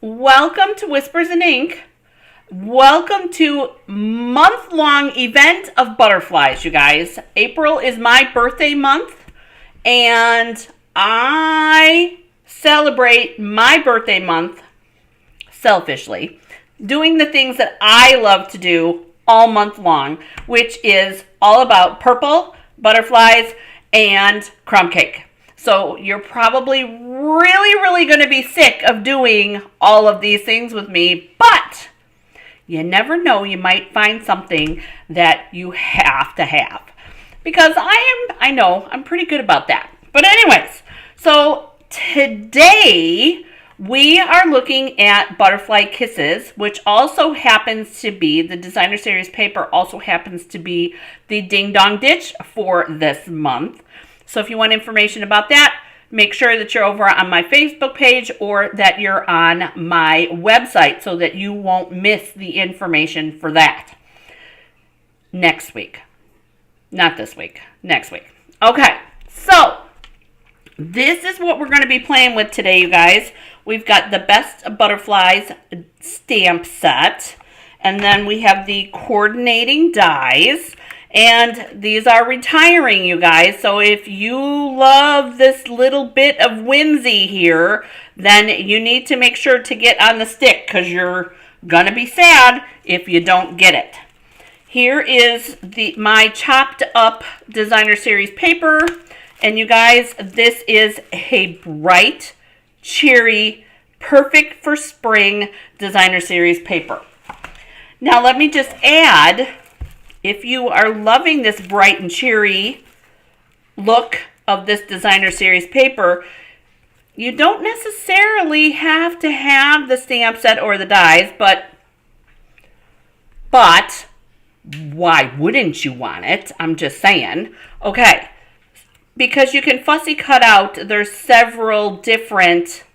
Welcome to Whispers in Ink. Welcome to month-long event of butterflies, you guys. April is my birthday month, and I celebrate my birthday month selfishly, doing the things that I love to do all month long, which is all about purple, butterflies, and crumb cake. So you're probably really going to be sick of doing all of these things with me, but you never know, you might find something that you have to have. Because I know, I'm pretty good about that. But anyways, so today we are looking at Butterfly Kisses, which also happens to be, the designer series paper also happens to be the Ding Dong Ditch for this month. So if you want information about that, make sure that you're over on my Facebook page or that you're on my website so that you won't miss the information for that. Next week. Not this week. Next week. Okay, so this is what we're going to be playing with today, you guys. We've got the Best Butterflies stamp set, and then we have the coordinating dies. And these are retiring, you guys. So if you love this little bit of whimsy here, then you need to make sure to get on the stick because you're going to be sad if you don't get it. Here is my chopped up designer series paper. And you guys, this is a bright, cheery, perfect for spring designer series paper. Now let me just add, if you are loving this bright and cheery look of this designer series paper, you don't necessarily have to have the stamp set or the dies, but why wouldn't you want it? I'm just saying. Okay, because you can fussy cut out, there's several different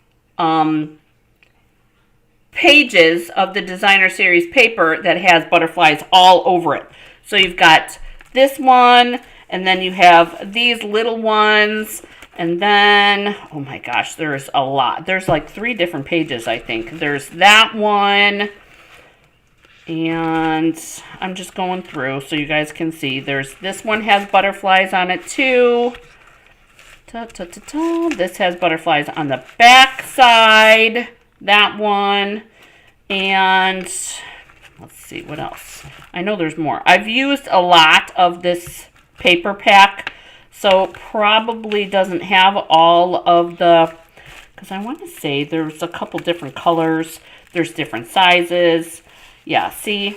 pages of the designer series paper that has butterflies all over it. So you've got this one, and then you have these little ones, and then, oh my gosh, there's a lot. There's like 3 different pages, I think. There's that one, and I'm just going through so you guys can see. There's this one has butterflies on it too. This has butterflies on the back side. That one, and let's see, what else? I know there's more. I've used a lot of this paper pack, so probably doesn't have all of the, because I want to say there's a couple different colors. There's different sizes. Yeah, see?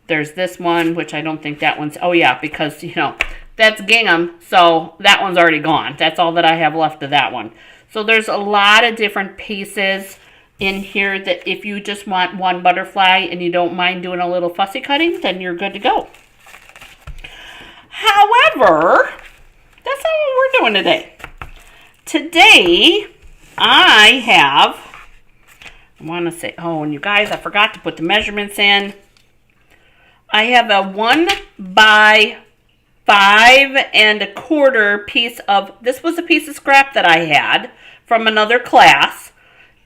There's this one, which I don't think that one's, oh yeah, because, you know, that's gingham, so that one's already gone. That's all that I have left of that one. So there's a lot of different pieces in here that if you just want one butterfly and you don't mind doing a little fussy cutting, then you're good to go. However, that's not what we're doing today. Today, I want to say, oh, and you guys, I forgot to put the measurements in. I have a 1 by 5 1/4 piece of, this was a piece of scrap that I had from another class.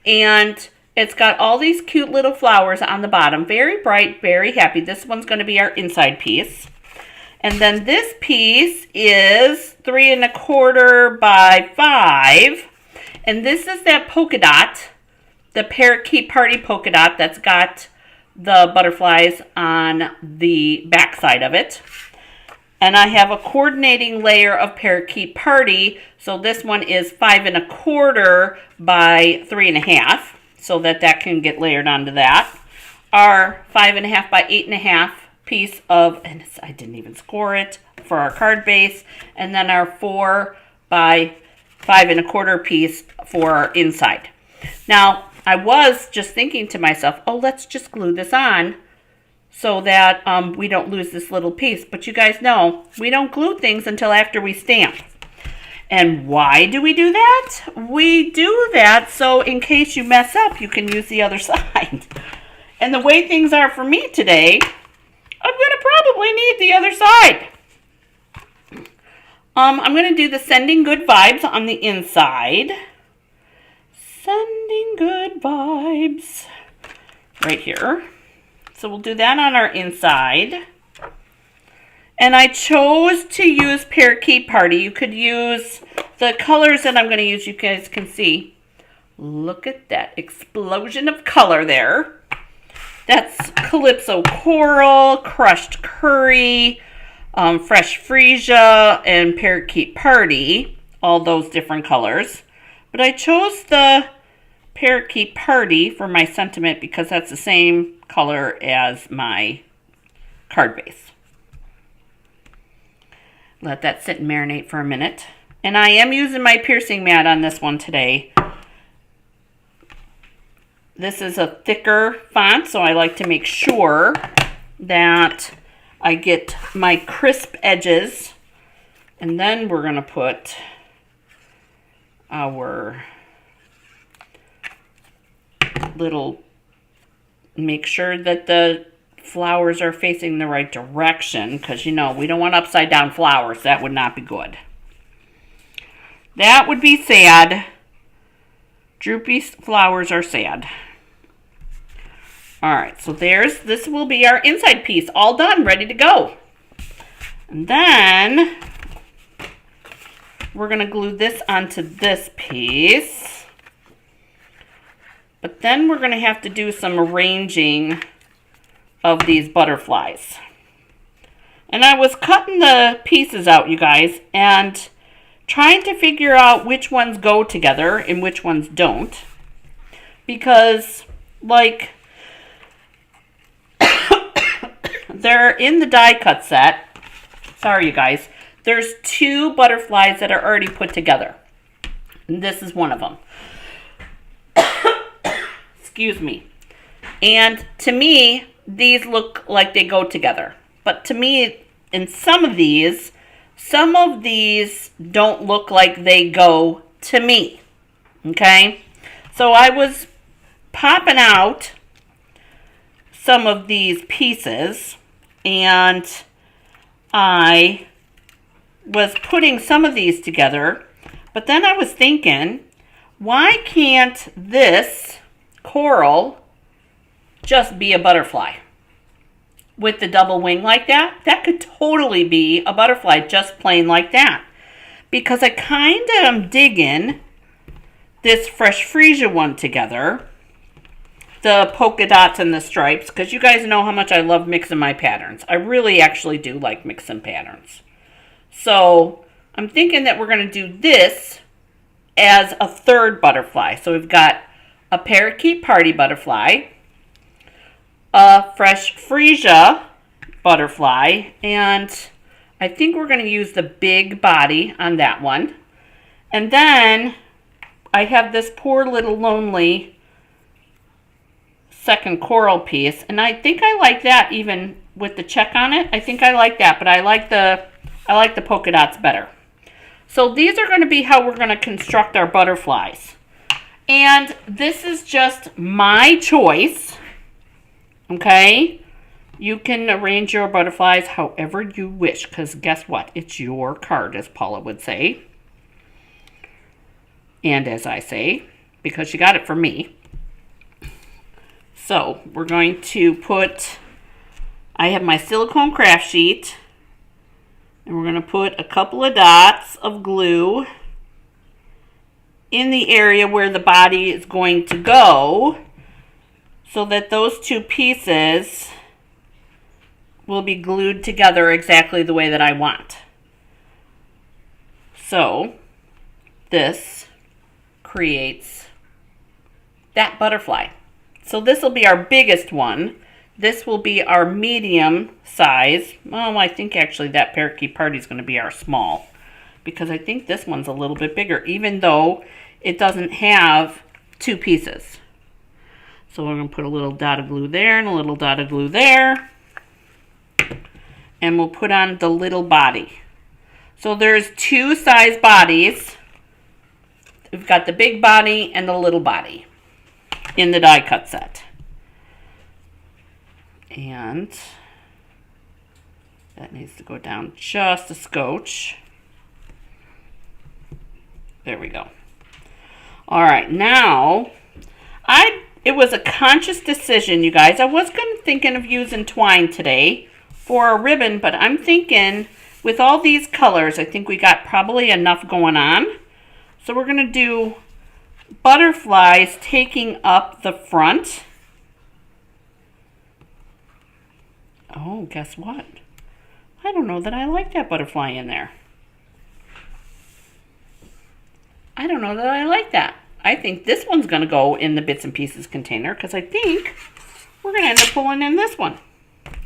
And it's got all these cute little flowers on the bottom. Very bright, very happy. This one's going to be our inside piece. And then this piece is 3 1/4 by 5. And this is that polka dot, the Parakeet Party polka dot that's got the butterflies on the back side of it. And I have a coordinating layer of Parakeet Party. So this one is 5 1/4 by 3 1/2, so that can get layered onto that. Our 5 1/2 by 8 1/2 piece of, and I didn't even score it, for our card base. And then our 4 by 5 1/4 piece for our inside. Now, I was just thinking to myself, oh, let's just glue this on so that we don't lose this little piece. But you guys know, we don't glue things until after we stamp. And why do we do that? We do that so in case you mess up, you can use the other side. And the way things are for me today, I'm going to probably need the other side. I'm going to do the sending good vibes on the inside. Sending good vibes right here. So we'll do that on our inside. And I chose to use Parakeet Party. You could use the colors that I'm going to use. You guys can see. Look at that explosion of color there. That's Calypso Coral, Crushed Curry, Fresh Freesia, and Parakeet Party. All those different colors. But I chose the Parakeet Party for my sentiment because that's the same color as my card base. Let that sit and marinate for a minute. And I am using my piercing mat on this one today. This is a thicker font, so I like to make sure that I get my crisp edges. And then we're going to put our little, make sure that the flowers are facing the right direction, because you know we don't want upside down flowers. That would not be good. That would be sad. Droopy flowers are sad. All right, so this will be our inside piece, all done, ready to go. And then we're going to glue this onto this piece. But then we're going to have to do some arranging of these butterflies. And I was cutting the pieces out, you guys, and trying to figure out which ones go together and which ones don't. Because, like, they're in the die cut set. Sorry, you guys. There's 2 butterflies that are already put together. And this is one of them. Excuse me. And to me, these look like they go together. But to me, in some of these don't look like they go to me. Okay? So I was popping out some of these pieces, and I was putting some of these together, but then I was thinking, why can't this coral just be a butterfly with the double wing like that? That could totally be a butterfly just plain like that, because I kind of am digging this Fresh Freesia one together, the polka dots and the stripes, because you guys know how much I love mixing my patterns. I really actually do like mixing patterns. So I'm thinking that we're going to do this as a third butterfly. So we've got a Parakeet Party butterfly, a Fresh Freesia butterfly, and I think we're going to use the big body on that one. And then I have this poor little lonely second coral piece, and I think I like that even with the check on it. I think I like that, but I like the polka dots better. So these are going to be how we're going to construct our butterflies. And this is just my choice. Okay? You can arrange your butterflies however you wish, because guess what? It's your card, as Paula would say. And as I say, because she got it from me. So we're going to put, I have my silicone craft sheet, and we're going to put a couple of dots of glue in the area where the body is going to go, so that those 2 pieces will be glued together exactly the way that I want. So this creates that butterfly. So this will be our biggest one. This will be our medium size. Oh, I think actually that Parakeet Party is going to be our small, because I think this one's a little bit bigger, even though it doesn't have 2 pieces. So we're going to put a little dot of glue there and a little dot of glue there. And we'll put on the little body. So there's 2 size bodies. We've got the big body and the little body in the die cut set. And that needs to go down just a scotch. There we go. All right, now, it was a conscious decision, you guys. I was thinking of using twine today for a ribbon, but I'm thinking with all these colors, I think we got probably enough going on. So we're going to do butterflies taking up the front. Oh, guess what? I don't know that I like that butterfly in there. I don't know that I like that. I think this one's going to go in the bits and pieces container because I think we're going to end up pulling in this one.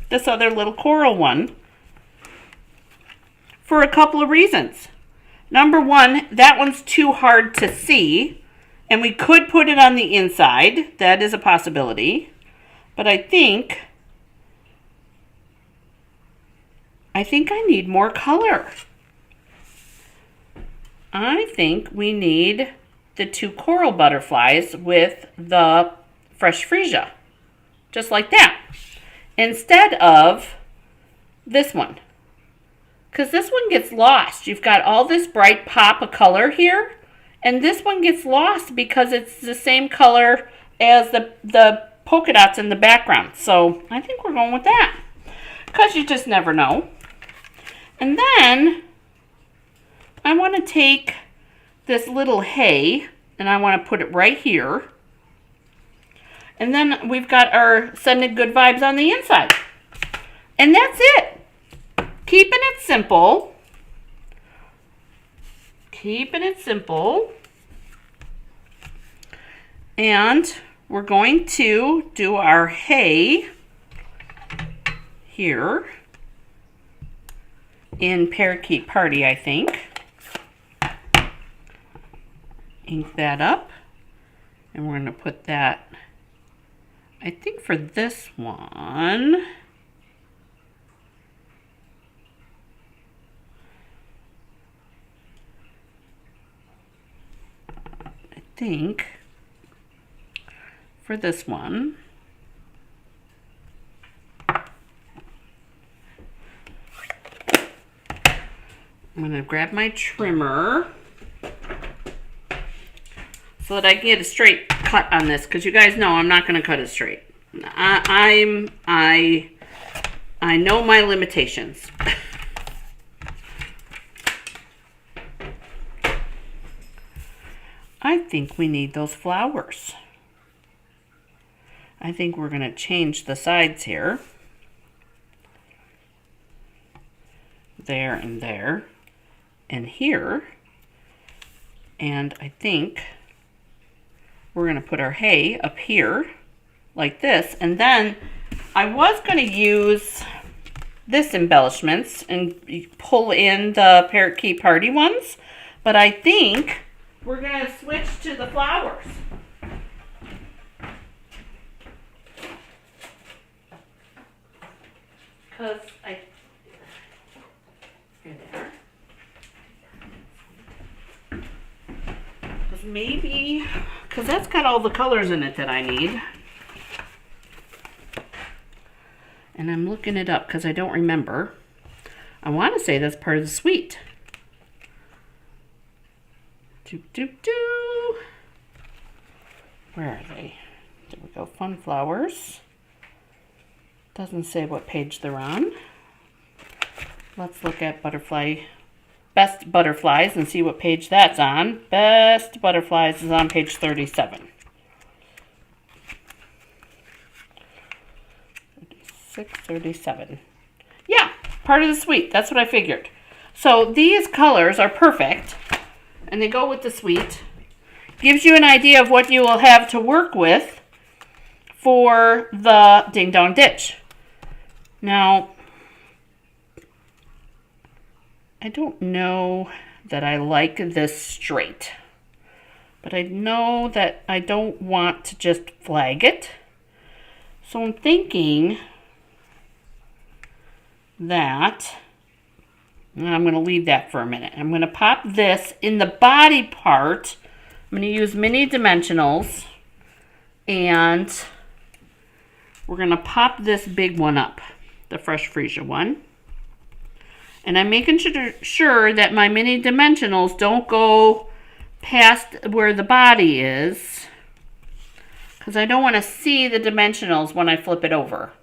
This other little coral one. For a couple of reasons. Number one, that one's too hard to see. And we could put it on the inside. That is a possibility. But I think I need more color. I think we need the two coral butterflies with the fresh freesia. Just like that. Instead of this one. Because this one gets lost. You've got all this bright pop of color here. And this one gets lost because it's the same color as the polka dots in the background. So I think we're going with that. Because you just never know. And then I want to take this little hay and I want to put it right here. And then we've got our sending good vibes on the inside. And that's it. Keeping it simple. Keeping it simple. And we're going to do our hay here in Parakeet Party, I think. Ink that up. And we're going to put that, I think for this one, for this one, I'm going to grab my trimmer so that I can get a straight cut on this, because you guys know I'm not going to cut it straight. I know my limitations. I think we need those flowers. I think we're going to change the sides here. There and there. And here. And I think we're going to put our hay up here like this. And then I was going to use this embellishments and pull in the Parakeet Party ones. But I think we're going to switch to the flowers. Because because that's got all the colors in it that I need. And I'm looking it up because I don't remember. I want to say that's part of the suite. Where are they? There we go. Fun flowers. Doesn't say what page they're on. Let's look at Best Butterflies and see what page that's on. Best Butterflies is on page 37. 36, 37. Yeah, part of the suite. That's what I figured. So these colors are perfect. And they go with the suite. Gives you an idea of what you will have to work with for the Ding Dong Ditch. Now, I don't know that I like this straight, but I know that I don't want to just flag it. So I'm thinking that, and I'm going to leave that for a minute. I'm going to pop this in the body part. I'm going to use mini dimensionals, and we're going to pop this big one up, the Fresh Freesia one. And I'm making sure that my mini dimensionals don't go past where the body is, because I don't want to see the dimensionals when I flip it over.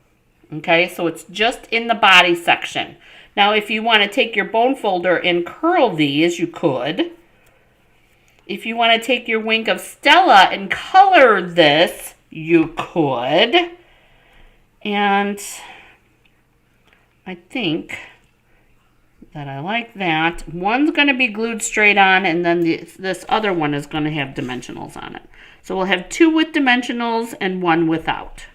Okay, so it's just in the body section. Now, if you want to take your bone folder and curl these, you could. If you want to take your Wink of Stella and color this, you could. And I think that I like that. One's going to be glued straight on, and then this other one is going to have dimensionals on it. So we'll have 2 with dimensionals and 1 without.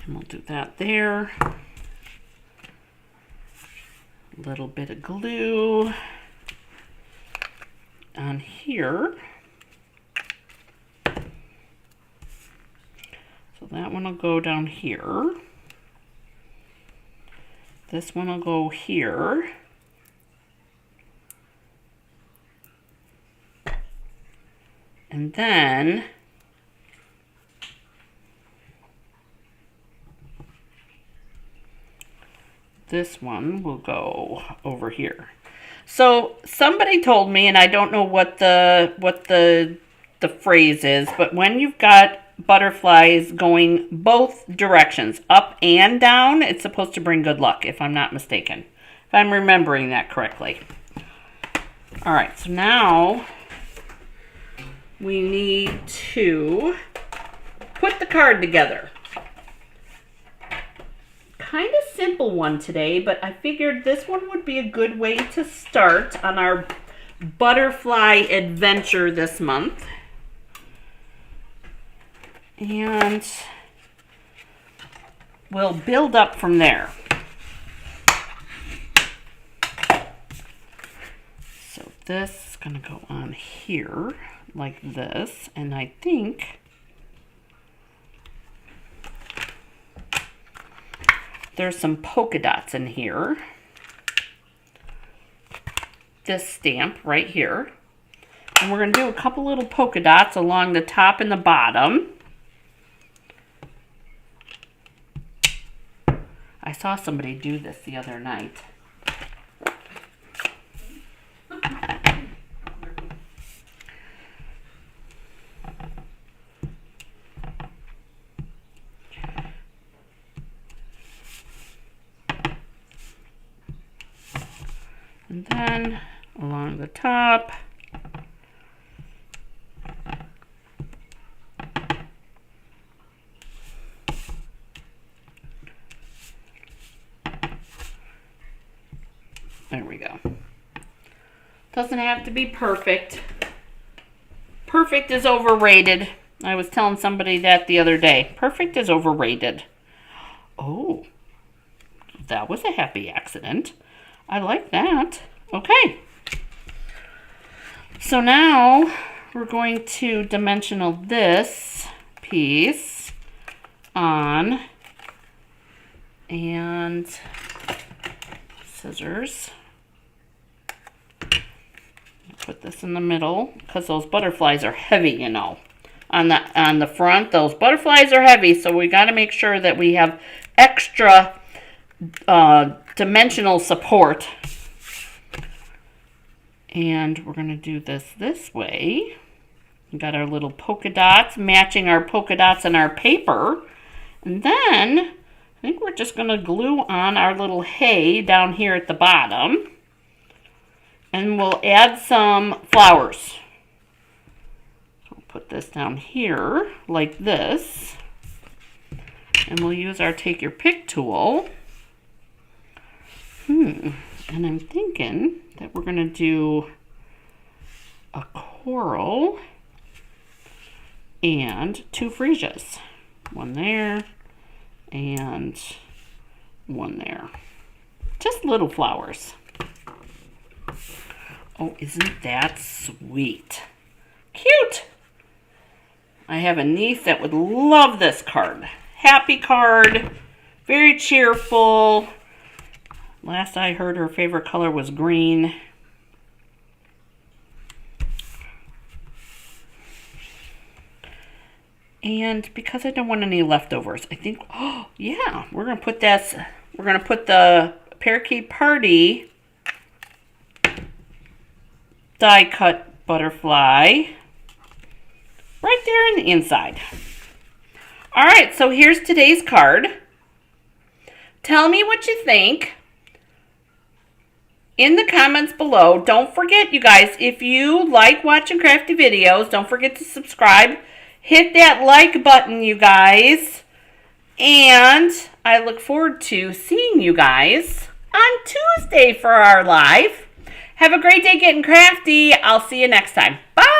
And we'll do that there. A little bit of glue on here. So that one will go down here. This one will go here. And then this one will go over here. So somebody told me, and I don't know what the phrase is, but when you've got butterflies going both directions, up and down, it's supposed to bring good luck, if I'm not mistaken. If I'm remembering that correctly. All right, so now we need to put the card together. Kind of simple one today, but I figured this one would be a good way to start on our butterfly adventure this month. And we'll build up from there. So this is going to go on here like this, and I think there's some polka dots in here. This stamp right here. And we're going to do a couple little polka dots along the top and the bottom. I saw somebody do this the other night. And then along the top, there we go. Doesn't have to be perfect. Perfect is overrated. I was telling somebody that the other day. Perfect is overrated. Oh, that was a happy accident. I like that. Okay. So now we're going to dimensional this piece on, and scissors. Put this in the middle because those butterflies are heavy, you know. On the front, those butterflies are heavy, so we got to make sure that we have extra dimensional support. And we're going to do this way. We got our little polka dots, matching our polka dots on our paper. And then I think we're just going to glue on our little hay down here at the bottom. And we'll add some flowers. We'll put this down here like this. And we'll use our Take Your Pick tool. And I'm thinking that we're going to do a coral and 2 freesias. One there and one there. Just little flowers. Oh, isn't that sweet? Cute! I have a niece that would love this card. Happy card. Very cheerful. Last I heard, her favorite color was green. And because I don't want any leftovers, I think, oh yeah, we're gonna put this. We're gonna put the parakeet party die cut butterfly right there on the inside. All right, so here's today's card. Tell me what you think in the comments below. Don't forget, you guys, if you like watching crafty videos, don't forget to subscribe. Hit that like button, you guys. And I look forward to seeing you guys on Tuesday for our live. Have a great day getting crafty. I'll see you next time. Bye.